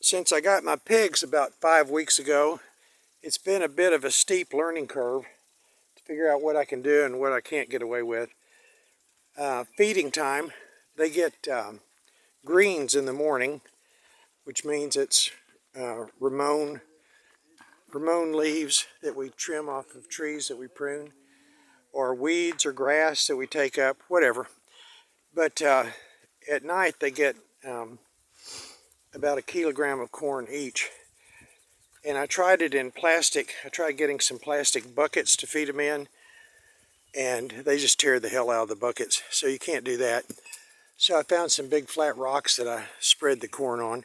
Since I got my pigs about 5 weeks ago, it's been a bit of a steep learning curve to figure out what I can do and what I can't get away with. Feeding time, they get greens in the morning, which means it's Ramon leaves that we trim off of trees that we prune, or weeds or grass that we take up, whatever. But at night they get about 1 kilogram of corn each. And I tried it in plastic. I tried getting some plastic buckets to feed them in, and they just tear the hell out of the buckets, so you can't do that. So I found some big flat rocks that I spread the corn on,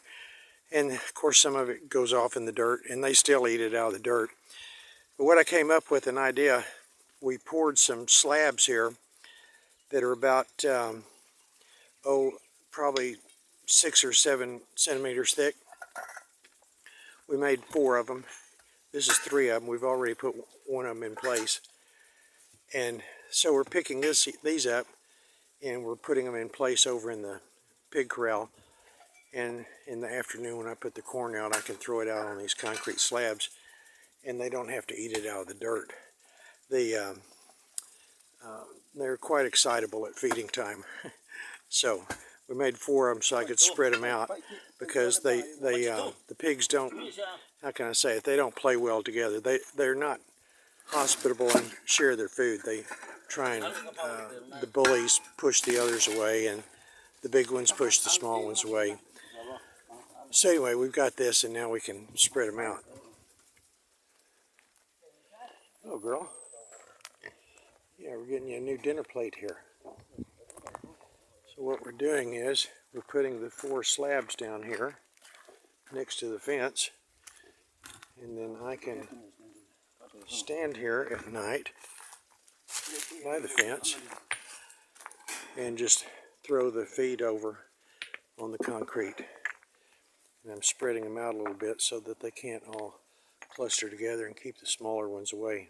and of course some of it goes off in the dirt, and they still eat it out of the dirt. But what I came up with an idea, we poured some slabs here that are about probably 6 or 7 centimeters thick. We made 4 of them. This is 3 of them. We've already put 1 of them in place. And so we're picking these up, and we're putting them in place over in the pig corral. And in the afternoon when I put the corn out, I can throw it out on these concrete slabs, and they don't have to eat it out of the dirt. They're quite excitable at feeding time. So we made 4 of them so I could spread them out, because the pigs don't, how can I say it, they don't play well together. They're not hospitable and share their food. They try and, the bullies push the others away, and the big ones push the small ones away. So anyway, we've got this, and now we can spread them out. Oh, girl. Yeah, we're getting you a new dinner plate here. So what we're doing is we're putting the 4 slabs down here next to the fence, and then I can stand here at night by the fence and just throw the feed over on the concrete. And I'm spreading them out a little bit so that they can't all cluster together and keep the smaller ones away.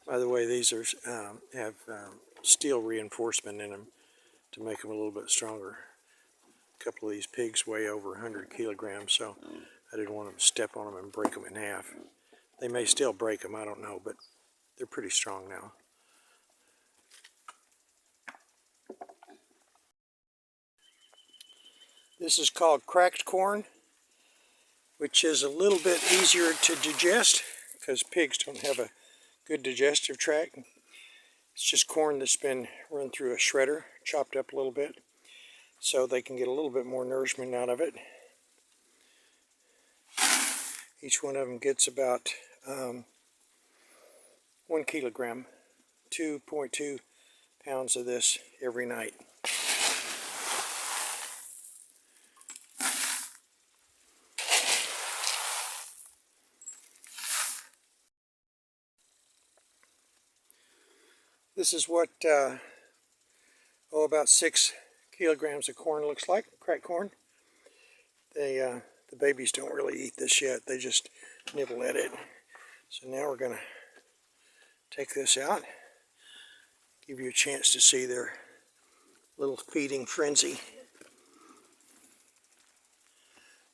By the way, these are have steel reinforcement in them to make them a little bit stronger. A couple of these pigs weigh over 100 kilograms, so I didn't want them to step on them and break them in half. They may still break them, I don't know, but they're pretty strong now. This is called cracked corn, which is a little bit easier to digest because pigs don't have a good digestive tract. It's just corn that's been run through a shredder, chopped up a little bit, so they can get a little bit more nourishment out of it. Each one of them gets about 1 kilogram, 2.2 pounds of this every night. This is what about 6 kilograms of corn looks like, cracked corn. The babies don't really eat this yet, they just nibble at it. So now we're going to take this out, give you a chance to see their little feeding frenzy.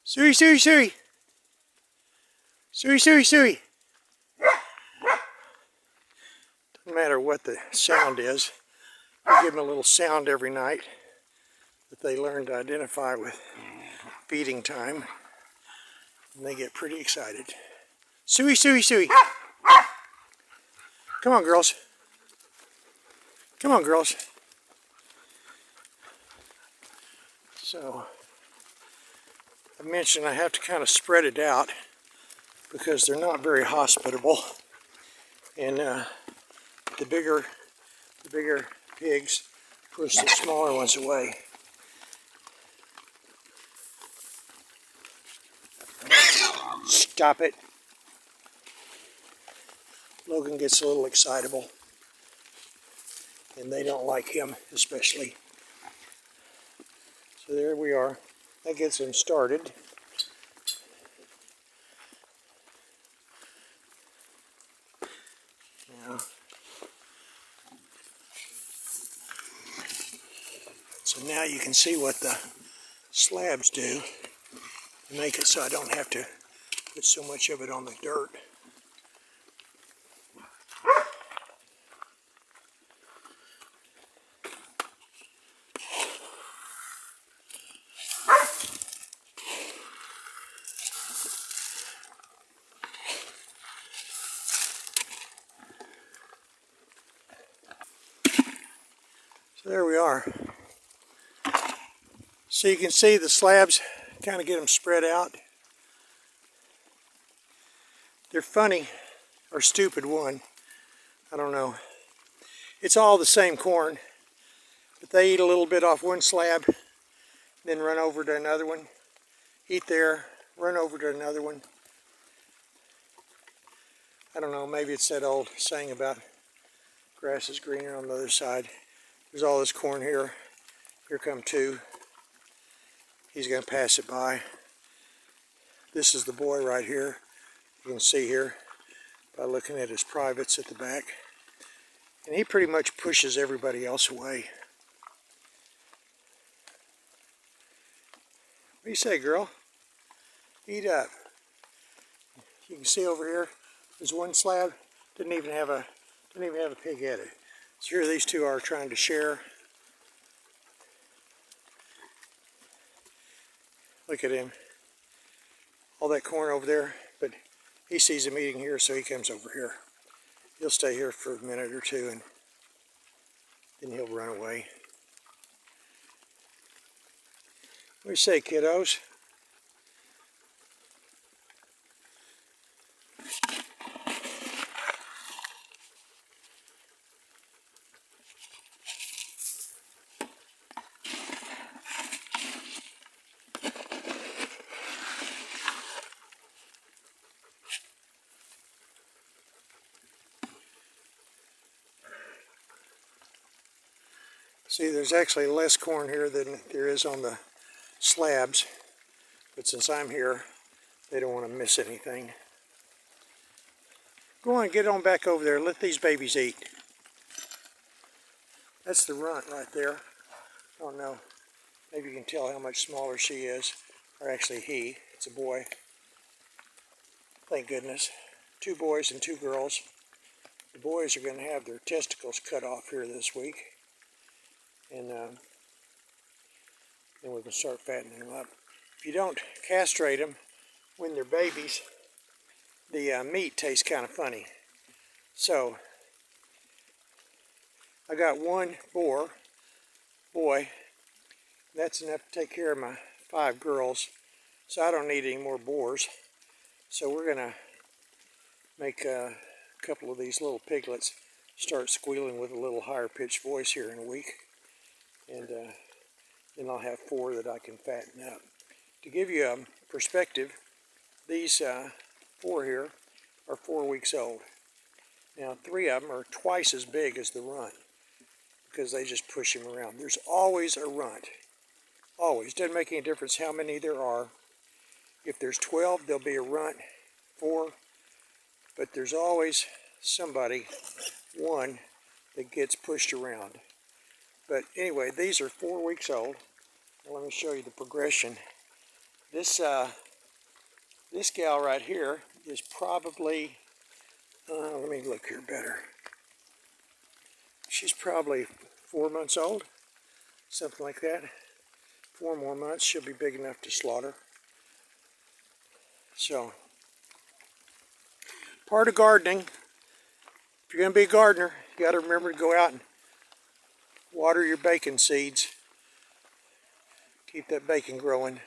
Suri, suri, suri! Suri, suri, suri! No matter what the sound is, we give them a little sound every night that they learn to identify with feeding time, and they get pretty excited. Suey, suey, suey! Come on, girls. Come on, girls. So, I mentioned I have to kind of spread it out because they're not very hospitable, and the bigger pigs push the smaller ones away. Stop it. Logan gets a little excitable, and they don't like him especially. So there we are. That gets them started. So now you can see what the slabs do to make it so I don't have to put so much of it on the dirt. So there we are. So you can see the slabs, kind of get them spread out. They're funny, or stupid one, I don't know. It's all the same corn, but they eat a little bit off one slab, then run over to another one, eat there, run over to another one. I don't know, maybe it's that old saying about grass is greener on the other side. There's all this corn here. Here come two. He's going to pass it by. This is the boy right here. You can see here by looking at his privates at the back. And he pretty much pushes everybody else away. What do you say, girl? Eat up. You can see over here, there's one slab, didn't even have a pig at it. So here these two are trying to share. Look at him. All that corn over there, but he sees him eating here, so he comes over here. He'll stay here for a minute or two, and then he'll run away. What do you say, kiddos? See, there's actually less corn here than there is on the slabs, but since I'm here, they don't want to miss anything. Go on, get on back over there. Let these babies eat. That's the runt right there. I don't know. Maybe you can tell how much smaller she is. Or actually he. It's a boy. Thank goodness. 2 boys and 2 girls. The boys are going to have their testicles cut off here this week. And then we can start fattening them up. If you don't castrate them when they're babies, the meat tastes kind of funny. So I got 1 boy. That's enough to take care of my 5 girls. So I don't need any more boars. So we're going to make a couple of these little piglets start squealing with a little higher pitched voice here in a week. And then I'll have 4 that I can fatten up. To give you a perspective, these 4 here are 4 weeks old. Now 3 of them are twice as big as the runt because they just push him around. There's always a runt. Always. Doesn't make any difference how many there are. If there's 12, there'll be a runt, 4, but there's always somebody, 1, that gets pushed around. But anyway, these are 4 weeks old. Now let me show you the progression. This gal right here is probably, let me look here better. She's probably 4 months old, something like that. 4 more months, she'll be big enough to slaughter. So, part of gardening, if you're going to be a gardener, you got to remember to go out and water your bacon seeds. Keep that bacon growing.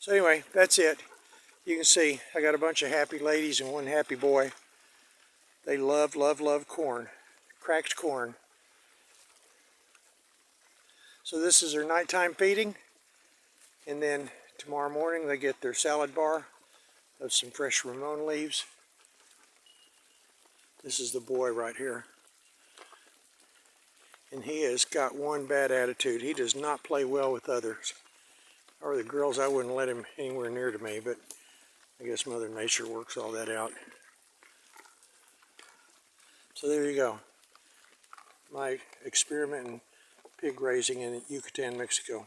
So anyway, that's it. You can see I got a bunch of happy ladies and 1 happy boy. They love, love, love corn. Cracked corn. So this is their nighttime feeding. And then tomorrow morning they get their salad bar of some fresh Ramon leaves. This is the boy right here. And he has got 1 bad attitude. He does not play well with others. Or the girls, I wouldn't let him anywhere near to me, but I guess Mother Nature works all that out. So there you go. My experiment in pig raising in Yucatan, Mexico.